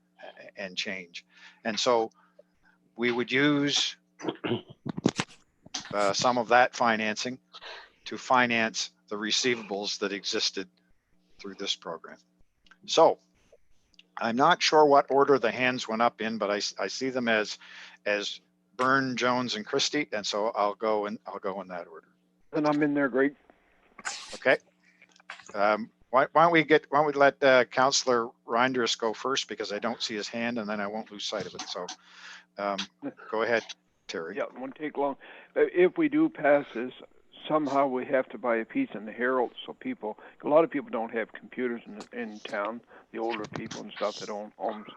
and change. And so we would use some of that financing to finance the receivables that existed through this program. So I'm not sure what order the hands went up in, but I see them as Byrne, Jones, and Christie, and so I'll go in that order. And I'm in there, Greg. Okay. Why don't we let Councillor Reinders go first, because I don't see his hand, and then I won't lose sight of it. So go ahead, Terry. Yeah, it won't take long. If we do pass this, somehow we have to buy a piece in the Herald, so a lot of people don't have computers in town, the older people and stuff that own homes.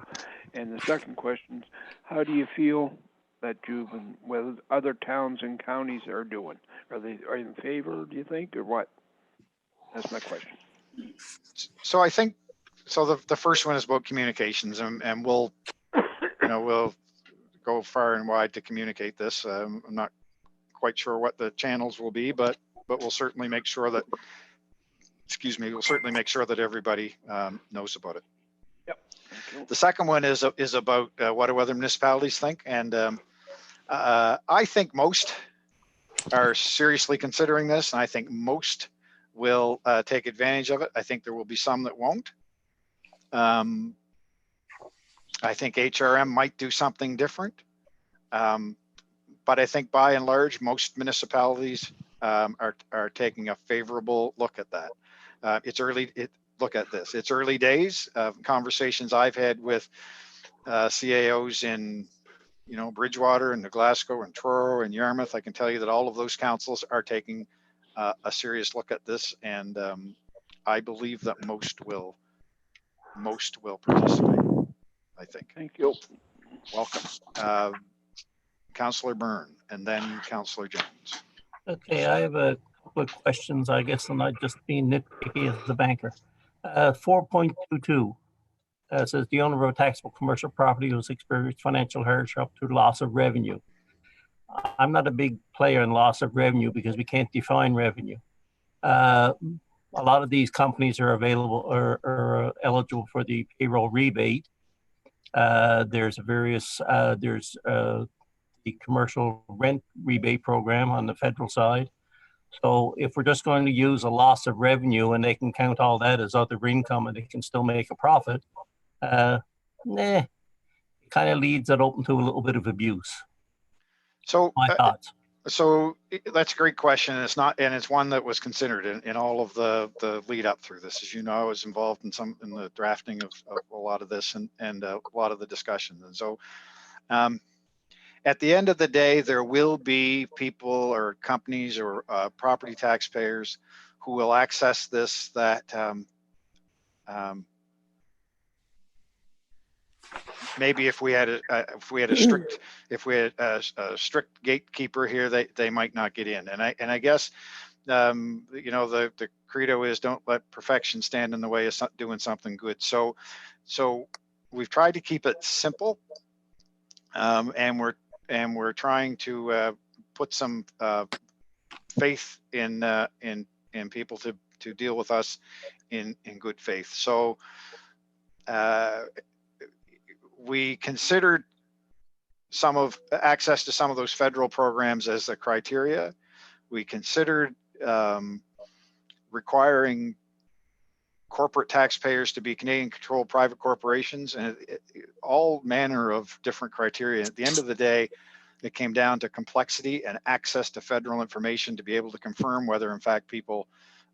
And the second question is, how do you feel that you've been, what other towns and counties are doing? Are they in favor, do you think, or what? That's my question. So I think, so the first one is about communications, and we'll go far and wide to communicate this. I'm not quite sure what the channels will be, but we'll certainly make sure that, we'll certainly make sure that everybody knows about it. Yep. Thank you. The second one is about what do other municipalities think, and I think most are seriously considering this, and I think most will take advantage of it. I think there will be some that won't. I think HRM might do something different, but I think by and large, most municipalities are taking a favorable look at that. It's early. Look at this. It's early days. Conversations I've had with CAOs in Bridgewater and New Glasgow and Truro and Yarmouth. I can tell you that all of those councils are taking a serious look at this, and I believe that most will participate. I think. Thank you. Welcome. Councillor Byrne, and then Councillor Jones. Okay, I have a couple of questions, I guess, and I'm just being nitpicky as the banker. 4.22 says the owner of a taxable commercial property who has experienced financial hardship through loss of revenue. I'm not a big player in loss of revenue because we can't define revenue. A lot of these companies are available or eligible for the payroll rebate. There's the commercial rent rebate program on the federal side. So if we're just going to use a loss of revenue and they can count all that as other income and they can still make a profit, it kind of leaves it open to a little bit of abuse. So my thoughts. So that's a great question. And it's one that was considered in all of the lead up through this. As you know, I was involved in the drafting of a lot of this and a lot of the discussion. And so at the end of the day, there will be people or companies or property taxpayers who will access this that maybe if we had a strict gatekeeper here, they might not get in. And I guess the credo is don't let perfection stand in the way of doing something good. So we've tried to keep it simple, and we're trying to put some faith in people to deal with us in good faith. So we considered some of access to some of those federal programs as the criteria. We considered requiring corporate taxpayers to be Canadian controlled private corporations, and all manner of different criteria. At the end of the day, it came down to complexity and access to federal information to be able to confirm whether in fact people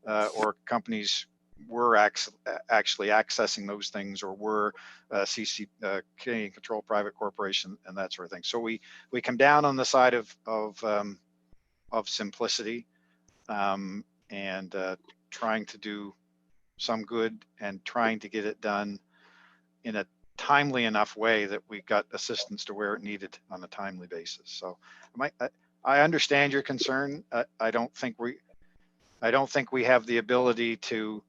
or companies were actually accessing those things or were Canadian controlled private corporation and that sort of thing. So we come down on the side of simplicity and trying to do some good and trying to get it done in a timely enough way that we got assistance to where it needed on a timely basis. So I understand your concern. I don't think we have the ability to,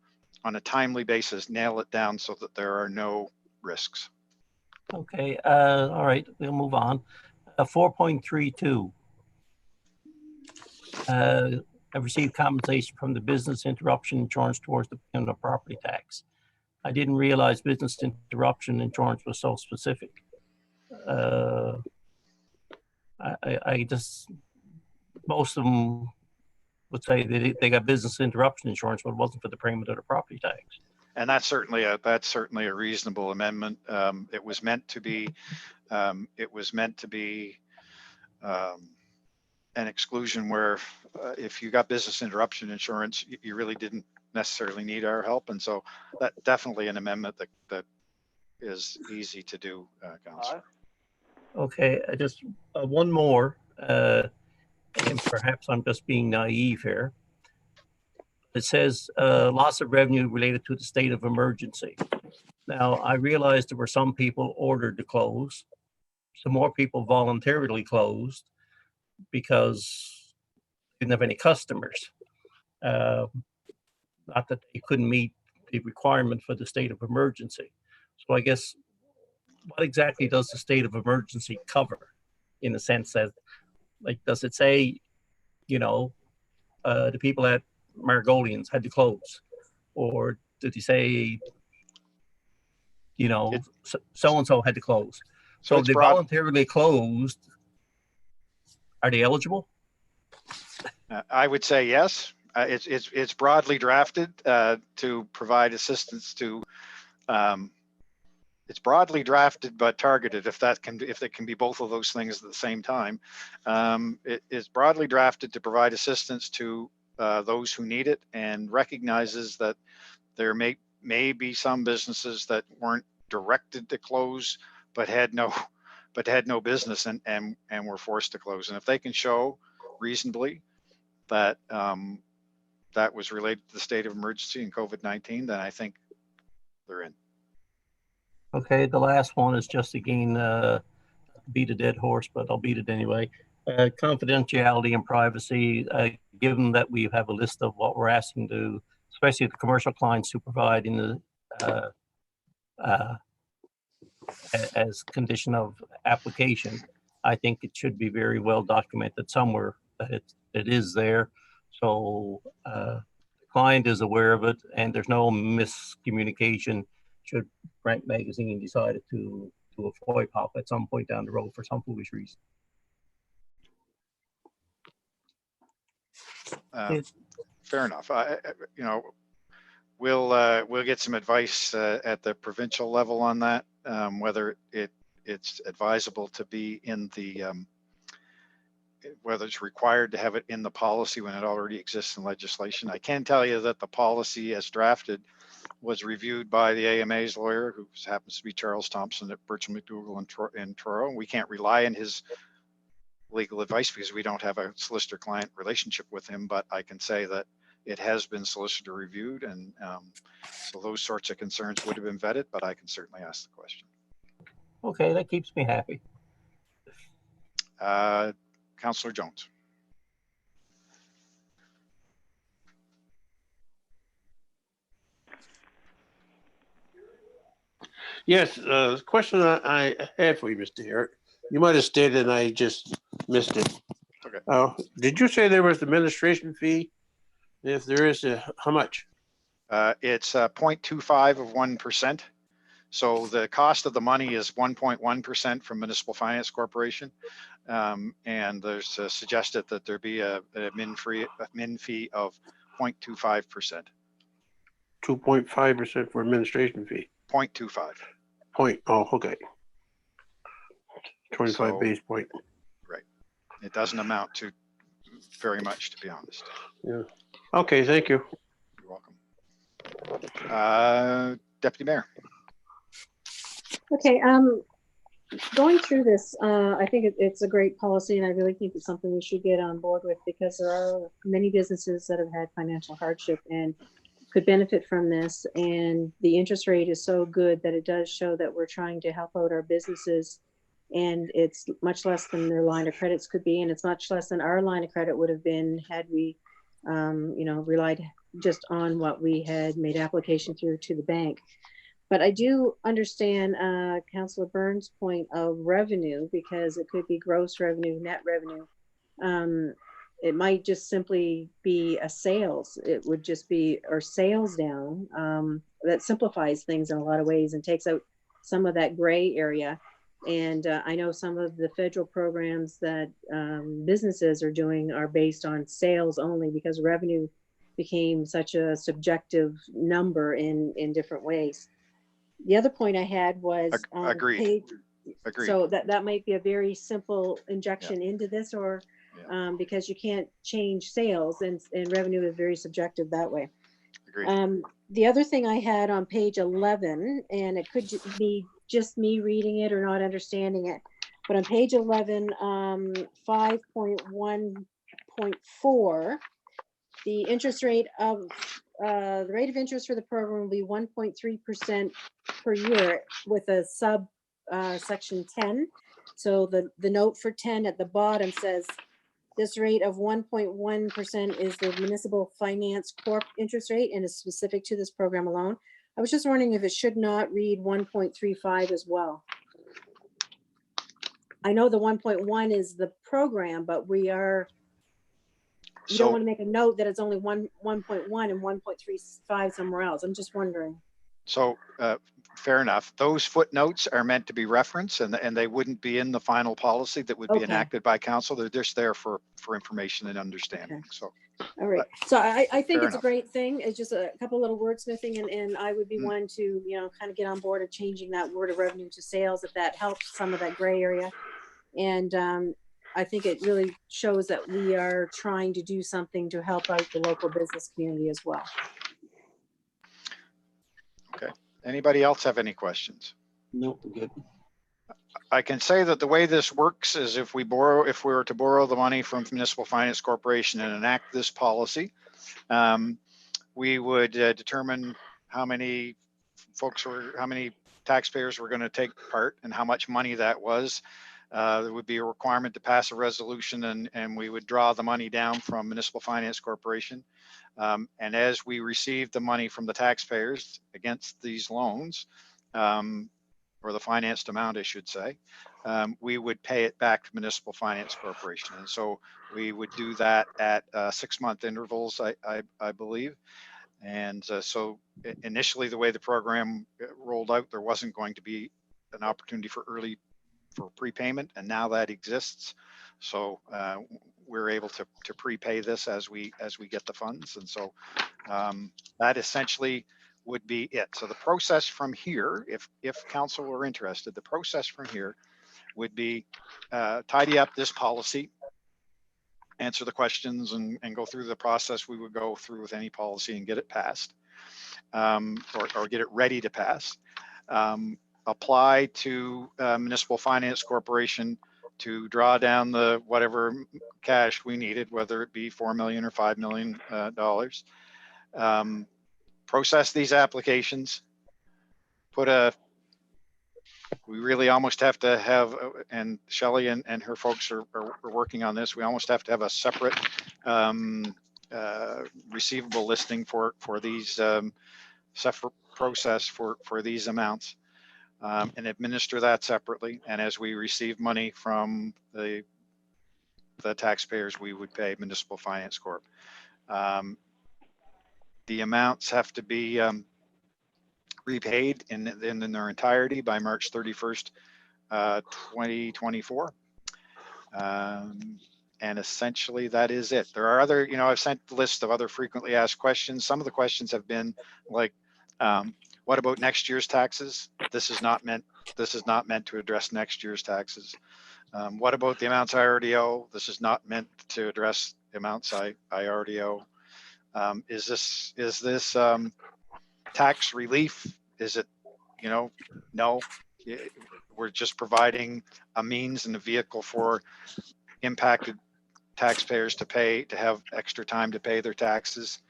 on a timely basis, nail it down so that there are no risks. Okay, all right, we'll move on. 4.32. I've received compensation from the business interruption insurance towards the payment of property tax. I didn't realize business interruption insurance was so specific. I just, most of them would say they got business interruption insurance, but it wasn't for the payment of the property tax. And that's certainly a reasonable amendment. It was meant to be an exclusion where if you got business interruption insurance, you really didn't necessarily need our help. And so that definitely an amendment that is easy to do, Councillor. Okay, just one more, and perhaps I'm just being naive here. It says loss of revenue related to the state of emergency. Now, I realized there were some people ordered to close. some more people voluntarily closed because they didn't have any customers. Not that they couldn't meet the requirement for the state of emergency. So I guess, what exactly does the state of emergency cover, in the sense that, like, does it say, the people at Margolians had to close, or did he say, so and so had to close? So if it's they broad. voluntarily closed, are they eligible? I would say yes. It's broadly drafted to provide assistance to. It's broadly drafted but targeted, if it can be both of those things at the same time. It is broadly drafted to provide assistance to those who need it, and recognizes that there may be some businesses that weren't directed to close but had no business and were forced to close. And if they can show reasonably that that was related to the state of emergency and COVID-19, then I think they're in. Okay, the last one is just, again, beat a dead horse, but I'll beat it anyway. Confidentiality and privacy, given that we have a list of what we're asking to, especially the commercial clients, to provide in the as condition of application, I think it should be very well documented somewhere that it is there. So the client is aware of it, and there's no miscommunication should Rank Magazine decided to avoid pop at some point down the road for some foolish reason. Fair enough. We'll get some advice at the provincial level on that, whether it's advisable to be in the whether it's required to have it in the policy when it already exists in legislation. I can tell you that the policy as drafted was reviewed by the AMA's lawyer, who happens to be Charles Thompson at Birchall McDougall in Truro. We can't rely on his legal advice because we don't have a solicitor-client relationship with him, but I can say that it has been solicitor reviewed, and so those sorts of concerns would have been vetted, but I can certainly ask the question. Okay, that keeps me happy. Councillor Jones. Yes, the question I have for you, Mr. Herrick, you might have stated and I just missed it. Okay. Did you say there was administration fee? If there is, how much? It's 0.25 of 1%. So the cost of the money is 1.1% from Municipal Finance Corporation. And there's suggested that there be a min fee of 0.25%. 2.5% for administration fee. 0.25. Okay. 25 base point. Right. It doesn't amount to very much, to be honest. Yeah. Okay, thank you. You're welcome. Deputy Mayor. Okay, going through this, I think it's a great policy, and I really think it's something we should get on board with, because there are many businesses that have had financial hardship and could benefit from this. And the interest rate is so good that it does show that we're trying to help out our businesses, and it's much less than their line of credits could be, and it's much less than our line of credit would have been had we relied just on what we had made application through to the bank. But I do understand Councillor Burns' point of revenue, because it could be gross revenue, net revenue. It might just simply be a sales. It would just be, or sales down. That simplifies things in a lot of ways and takes out some of that gray area. And I know some of the federal programs that businesses are doing are based on sales only, because revenue became such a subjective number in different ways. The other point I had was Agreed. So that might be a very simple injection into this, or because you can't change sales, and revenue is very subjective that way. Agreed. The other thing I had on page 11, and it could be just me reading it or not understanding it, but on page 11, 5.1.4, the interest rate of the rate of interest for the program will be 1.3% per year with a sub section 10. So the note for 10 at the bottom says, this rate of 1.1% is the municipal finance corp interest rate and is specific to this program alone. I was just wondering if it should not read 1.35 as well. I know the 1.1 is the program, but you don't want to make a note that it's only 1.1 and 1.35 somewhere else. I'm just wondering. So fair enough. Those footnotes are meant to be referenced, and they wouldn't be in the final policy that would be enacted by council. They're just there for information and understanding. Okay. So, all right. So I think it's enough. a great thing. It's just a couple little wordsmithing, and I would be one to, kind of get on board of changing that word of revenue to sales if that helps some of that gray area. And I think it really shows that we are trying to do something to help out the local business community as well. Okay. Anybody else have any questions? No, good. I can say that the way this works is if we were to borrow the money from Municipal Finance Corporation and enact this policy, we would determine how many taxpayers were going to take part and how much money that was. There would be a requirement to pass a resolution, and we would draw the money down from Municipal Finance Corporation. And as we receive the money from the taxpayers against these loans, or the financed amount, I should say, we would pay it back to Municipal Finance Corporation. And so we would do that at 6-month intervals, I believe. And so initially, the way the program rolled out, there wasn't going to be an opportunity for prepayment, and now that exists. So we're able to prepay this as we get the funds, and so that essentially would be it. So the process from here, if council were interested, the process from here would be tidy up this policy, answer the questions, and go through the process we would go through with any policy and get it passed, or get it ready to pass. Apply to Municipal Finance Corporation to draw down the whatever cash we needed, whether it be $4 million or $5 million. Process these applications. We really almost have to have, and Shelley and her folks are working on this. We almost have to have a separate receivable listing for these separate process for these amounts. And administer that separately. And as we receive money from the taxpayers, we would pay Municipal Finance Corp. The amounts have to be repaid in their entirety by March 31st, 2024. And essentially that is it. There are other, I've sent the list of other frequently asked questions. Some of the questions have been like, what about next year's taxes? This is not meant to address next year's taxes. What about the amounts I already owe? This is not meant to address the amounts I already owe. Is this tax relief? Is it, no, we're just providing a means and a vehicle for impacted taxpayers to have extra time to pay their taxes.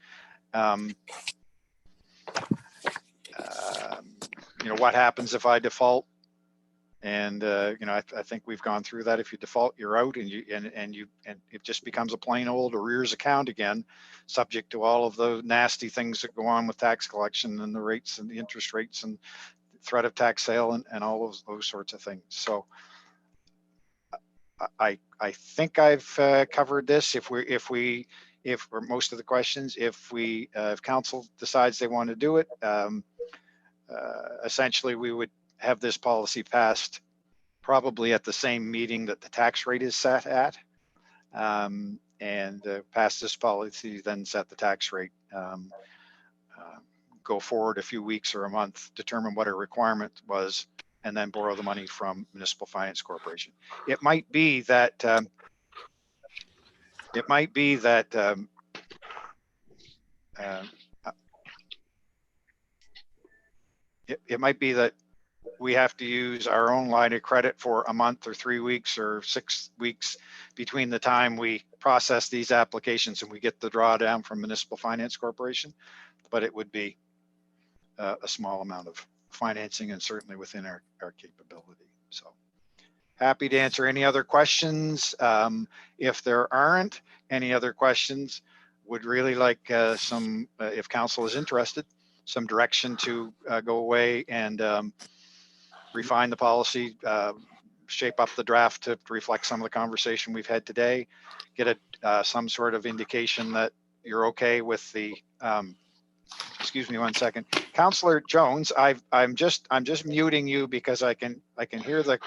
What happens if I default? And I think we've gone through that. If you default, you're out, and it just becomes a plain old arrears account again, subject to all of the nasty things that go on with tax collection and the rates and the interest rates and threat of tax sale and all those sorts of things. So I think I've covered this. If most of the questions, if council decides they want to do it, essentially we would have this policy passed probably at the same meeting that the tax rate is set at, and pass this policy, then set the tax rate, go forward a few weeks or a month, determine what a requirement was, and then borrow the money from Municipal Finance Corporation. It might be that we have to use our own line of credit for a month or 3 weeks or 6 weeks between the time we process these applications and we get the drawdown from Municipal Finance Corporation, but it would be a small amount of financing and certainly within our capability. So happy to answer any other questions. If there aren't any other questions, would really like some, if council is interested, some direction to go away and refine the policy, shape up the draft to reflect some of the conversation we've had today, get some sort of indication that you're okay with the, excuse me one second. Councillor Jones, I'm just muting you because I can hear the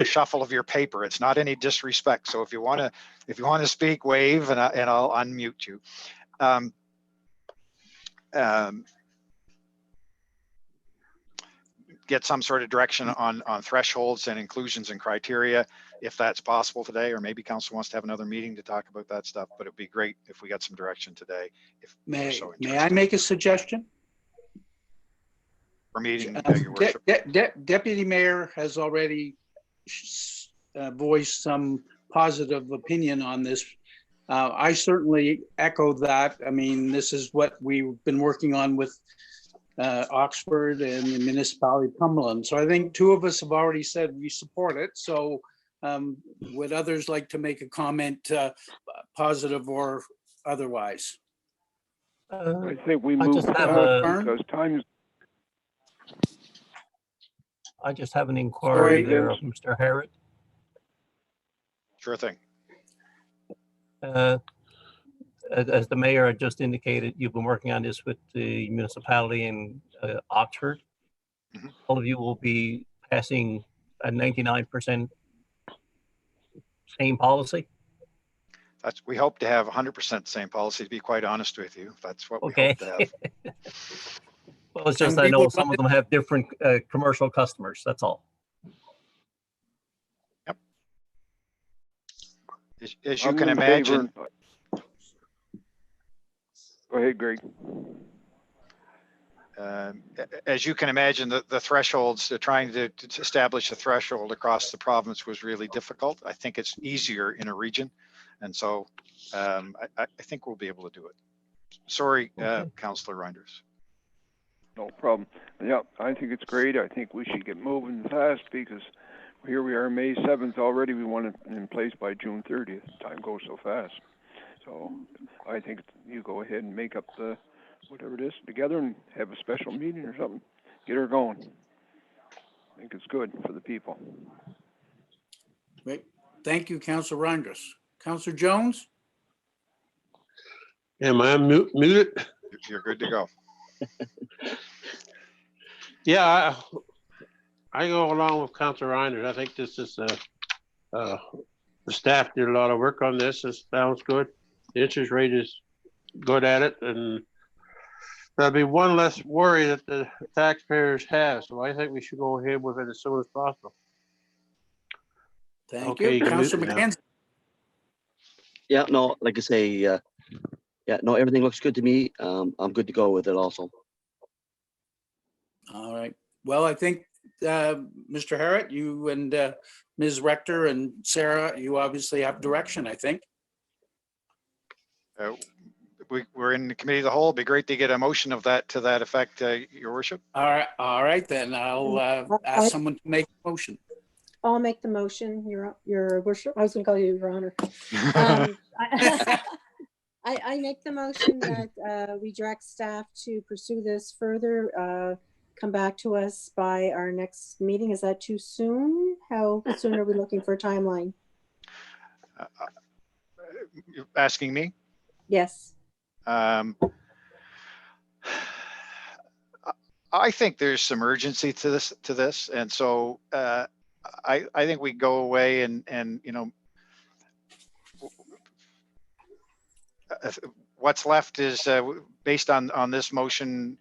shuffle of your paper. It's not any disrespect. So if you want to speak, wave and I'll unmute you. Get some sort of direction on thresholds and inclusions and criteria, if that's possible today, or maybe council wants to have another meeting to talk about that stuff, but it'd be great if we got some direction today. If May, so may I make a suggestion? For meeting, your worship. Deputy Mayor has already voiced some positive opinion on this. I certainly echo that. I mean, this is what we've been working on with Oxford and the municipality of Cumberland. So I think two of us have already said we support it. So would others like to make a comment, positive or otherwise? I think we I move just have fast because time. I just have an inquiry there of Mr. Harrod. Sure thing. As the mayor had just indicated, you've been working on this with the municipality in Oxford. Mm-hmm. All of you will be passing a 99% same policy. We hope to have 100% same policy, to be quite honest with you. That's what we hope to have. Well, it's just I know some of them have different commercial customers. That's all. Yep. As you can imagine. Go ahead, Greg. As you can imagine, the thresholds, trying to establish a threshold across the province was really difficult. I think it's easier in a region. And so I think we'll be able to do it. Sorry, okay. Councillor Reinders. No problem. Yeah, I think it's great. I think we should get moving fast because here we are May 7th already. We want it in place by June 30th. Time goes so fast. So I think you go ahead and make up the whatever it is together and have a special meeting or something. Get her going. I think it's good for the people. Great. Thank you, Councillor Reinders. Councillor Jones? Am I muted? You're good to go. Yeah, I go along with Councillor Reinders. I think this is the staff did a lot of work on this. This sounds good. The interest rate is good at it, and there'll be one less worry that the taxpayers have. So I think we should go ahead with it as soon as possible. Thank you. Councillor McKenzie. Yeah, no, like I say, yeah, no, everything looks good to me. I'm good to go with it also. All right. Well, I think Mr. Harrod, you and Ms. Rector and Sarah, you obviously have direction, I think. We're in the committee of the whole. It'd be great to get a motion of that to that effect, Your Worship. All right, then I'll ask someone to make a motion. I'll make the motion, Your Worship. I was going to call you Your Honor. I make the motion that we direct staff to pursue this further. Come back to us by our next meeting. Is that too soon? How soon are we looking for a timeline? You're asking me? Yes. I think there's some urgency to this, and so I think we go away and you know, what's left is based on this motion.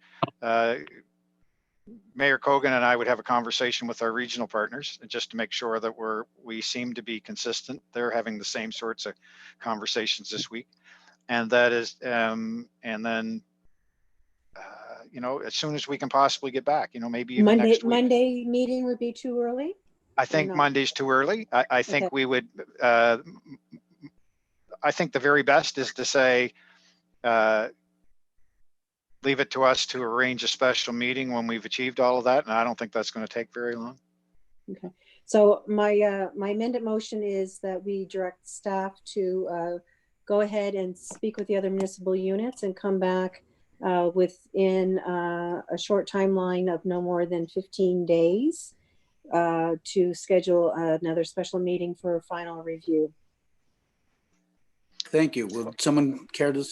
Mayor Cogan and I would have a conversation with our regional partners just to make sure that we seem to be consistent. They're having the same sorts of conversations this week, and that is and then you know, as soon as we can possibly get back, you know, maybe even next week. Monday meeting would be too early? I think Monday's too early. I think we would I think the very best is to say leave it to us to arrange a special meeting when we've achieved all of that, and I don't think that's going to take very long. Okay, so my amended motion is that we direct staff to go ahead and speak with the other municipal units and come back within a short timeline of no more than 15 days to schedule another special meeting for final review. Thank you. Will someone care to?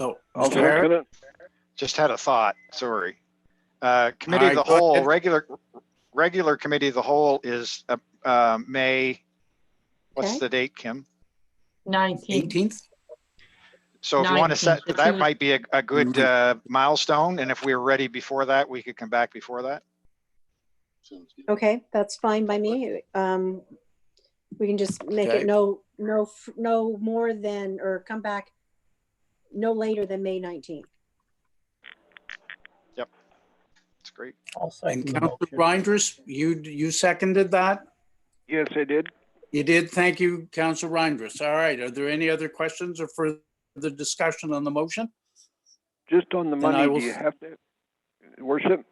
Oh, I'll Mr. Harris? second it. Just had a thought, sorry. Committee All of the right, go whole, ahead. regular committee of the whole is May, what's Okay. the date, Kim? 19th. 18th? So if you want to 19th, set, the that Tues- might be a good milestone, and if we were ready before that, we could come back before that. Okay, that's fine by me. We can just make Okay. it no more than, or come back no later than May 19th. It's great. I'll And second the Councilor motion. Reinders, you seconded that? Yes, I did. You did. Thank you, Councilor Reinders. All right. Are there any other questions or further discussion on the motion? Just on the Then I money, will do you have to, Worship?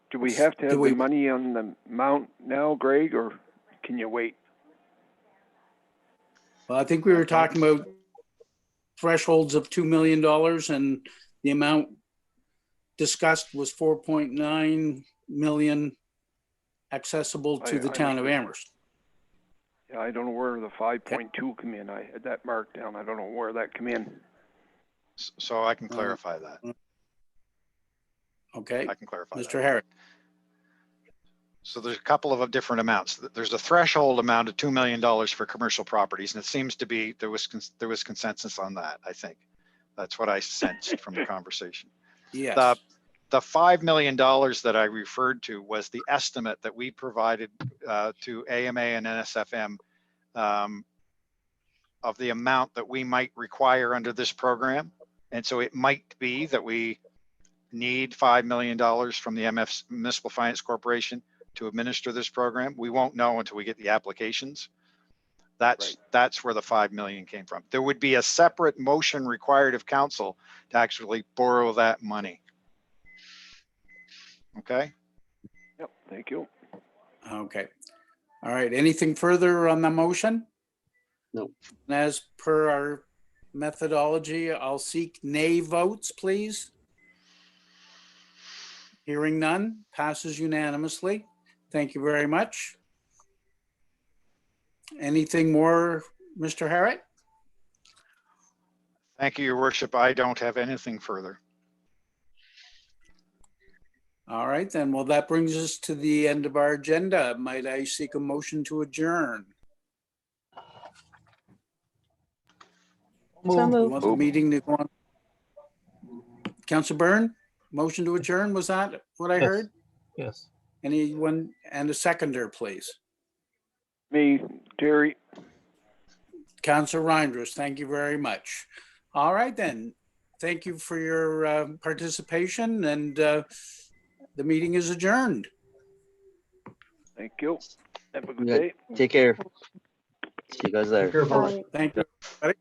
Do we have to Do have we- the money on the amount now, Greg, or can you wait? Well, I think we were talking about thresholds of $2 million, and the amount discussed was 4.9 million accessible to the I town of was- Amherst. Yeah, I don't know where the 5.2 come in. I had that marked down. I don't know where that come in. So I can clarify that. Okay, I can clarify that. Mr. Harris. So there's a couple of different amounts. There's a threshold amount of $2 million for commercial properties, and it seems to be, there was consensus on that, I think. That's what I sensed from the conversation. Yes. The $5 million that I referred to was the estimate that we provided to AMA and NSFM of the amount that we might require under this program. And so it might be that we need $5 million from the Municipal Finance Corporation to administer this program. We won't know until we get the applications. That's where the 5 million came from. There would be a separate motion required of council to actually borrow that money. Okay. Yep, thank you. Okay. All right. Anything further on the motion? No. And as per our methodology, I'll seek nay votes, please. Hearing none, passes unanimously. Thank you very much. Anything more, Mr. Harriet? Thank you, Your Worship. I don't have anything further. All right, then. Well, that brings us to the end of our agenda. Might I seek a motion to adjourn? So You moved. want the meeting to go on? Councilor Byrne, motion to adjourn, was that what I Yes. heard? Yes. Anyone, and a seconder, please. Me, Terry. Councilor Reinders, thank you very much. All right, then. Thank you for your participation, and the meeting is adjourned. Thank you. Have a good Yeah. day. Take care. See you guys there. Bye. Thank you. Bye.